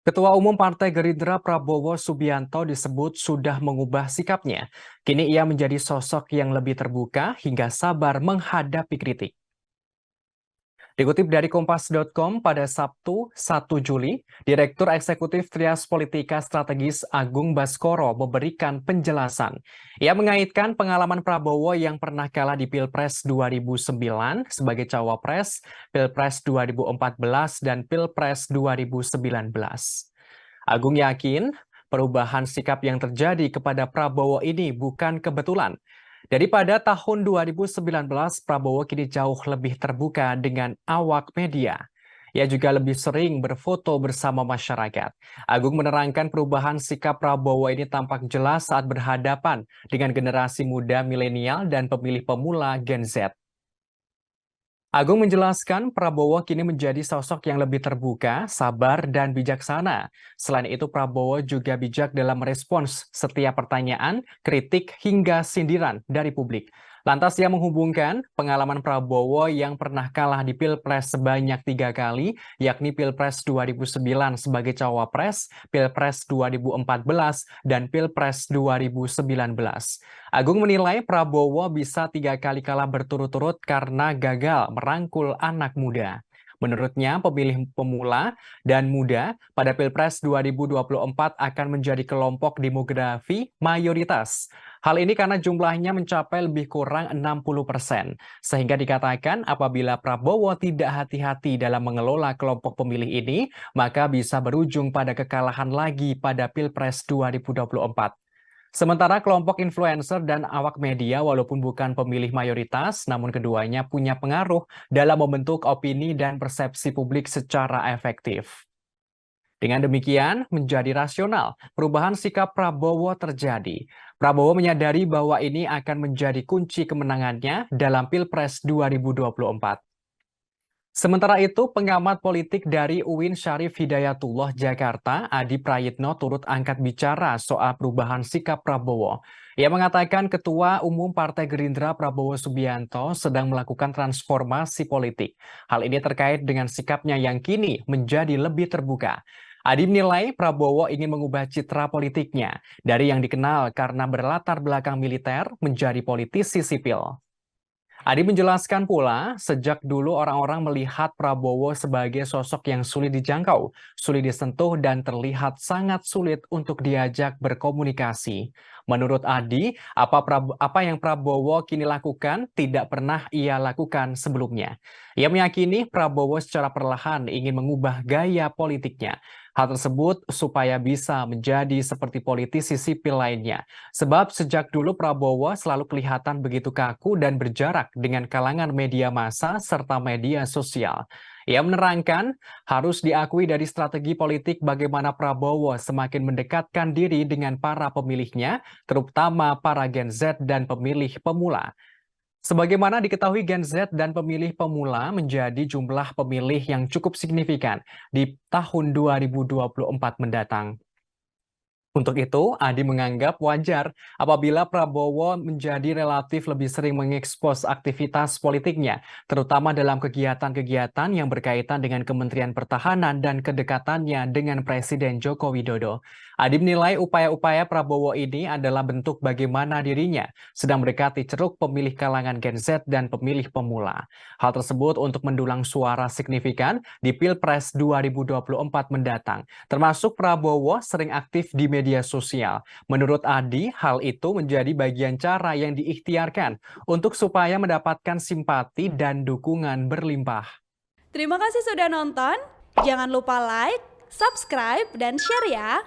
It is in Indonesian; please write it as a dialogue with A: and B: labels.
A: Ketua Umum Partai Gerindra Prabowo Subianto disebut sudah mengubah sikapnya. Kini ia menjadi sosok yang lebih terbuka hingga sabar menghadapi kritik. Dikutip dari Kompas.com pada Sabtu 1 Juli, Direktur Eksekutif Trias Politika Strategis Agung Baskoro memberikan penjelasan. Ia mengaitkan pengalaman Prabowo yang pernah kalah di Pilpres 2009 sebagai cawapres, Pilpres 2014, dan Pilpres 2019. Agung yakin perubahan sikap yang terjadi kepada Prabowo ini bukan kebetulan. Daripada tahun 2019, Prabowo kini jauh lebih terbuka dengan awak media. Ia juga lebih sering berfoto bersama masyarakat. Agung menerangkan perubahan sikap Prabowo ini tampak jelas saat berhadapan dengan generasi muda milenial dan pemilih pemula Gen Z. Agung menjelaskan Prabowo kini menjadi sosok yang lebih terbuka, sabar, dan bijaksana. Selain itu, Prabowo juga bijak dalam merespons setiap pertanyaan, kritik, hingga sindiran dari publik. Lantas ia menghubungkan pengalaman Prabowo yang pernah kalah di Pilpres sebanyak 3 kali, yakni Pilpres 2009 sebagai cawapres, Pilpres 2014, dan Pilpres 2019. Agung menilai Prabowo bisa 3 kali kalah berturut-turut karena gagal merangkul anak muda. Menurutnya, pemilih pemula dan muda pada Pilpres 2024 akan menjadi kelompok demografi mayoritas. Hal ini karena jumlahnya mencapai lebih kurang 60%. Sehingga dikatakan apabila Prabowo tidak hati-hati dalam mengelola kelompok pemilih ini, maka bisa berujung pada kekalahan lagi pada Pilpres 2024. Sementara kelompok influencer dan awak media walaupun bukan pemilih mayoritas, namun keduanya punya pengaruh dalam membentuk opini dan persepsi publik secara efektif. Dengan demikian, menjadi rasional, perubahan sikap Prabowo terjadi. Prabowo menyadari bahwa ini akan menjadi kunci kemenangannya dalam Pilpres 2024. Sementara itu, pengamat politik dari UIN Syarif Hidayatullah Jakarta, Adi Prayitno turut angkat bicara soal perubahan sikap Prabowo. Ia mengatakan Ketua Umum Partai Gerindra Prabowo Subianto sedang melakukan transformasi politik. Hal ini terkait dengan sikapnya yang kini menjadi lebih terbuka. Adi menilai Prabowo ingin mengubah citra politiknya dari yang dikenal karena berlatar belakang militer menjadi politisi sipil. Adi menjelaskan pula, sejak dulu orang-orang melihat Prabowo sebagai sosok yang sulit dijangkau, sulit disentuh, dan terlihat sangat sulit untuk diajak berkomunikasi. Menurut Adi, apa yang Prabowo kini lakukan tidak pernah ia lakukan sebelumnya. Ia meyakini Prabowo secara perlahan ingin mengubah gaya politiknya. Hal tersebut supaya bisa menjadi seperti politisi sipil lainnya. Sebab sejak dulu Prabowo selalu kelihatan begitu kaku dan berjarak dengan kalangan media massa serta media sosial. Ia menerangkan harus diakui dari strategi politik bagaimana Prabowo semakin mendekatkan diri dengan para pemilihnya, terutama para Gen Z dan pemilih pemula. Sebagaimana diketahui Gen Z dan pemilih pemula menjadi jumlah pemilih yang cukup signifikan di tahun 2024 mendatang. Untuk itu, Adi menganggap wajar apabila Prabowo menjadi relatif lebih sering mengekspos aktivitas politiknya, terutama dalam kegiatan-kegiatan yang berkaitan dengan Kementerian Pertahanan dan kedekatannya dengan Presiden Joko Widodo. Adi menilai upaya-upaya Prabowo ini adalah bentuk bagaimana dirinya sedang mendekati ceruk pemilih kalangan Gen Z dan pemilih pemula. Hal tersebut untuk mendulang suara signifikan di Pilpres 2024 mendatang. Termasuk Prabowo sering aktif di media sosial. Menurut Adi, hal itu menjadi bagian cara yang diikhtiarkan untuk supaya mendapatkan simpati dan dukungan berlimpah.
B: Terima kasih sudah nonton. Jangan lupa like, subscribe, dan share ya.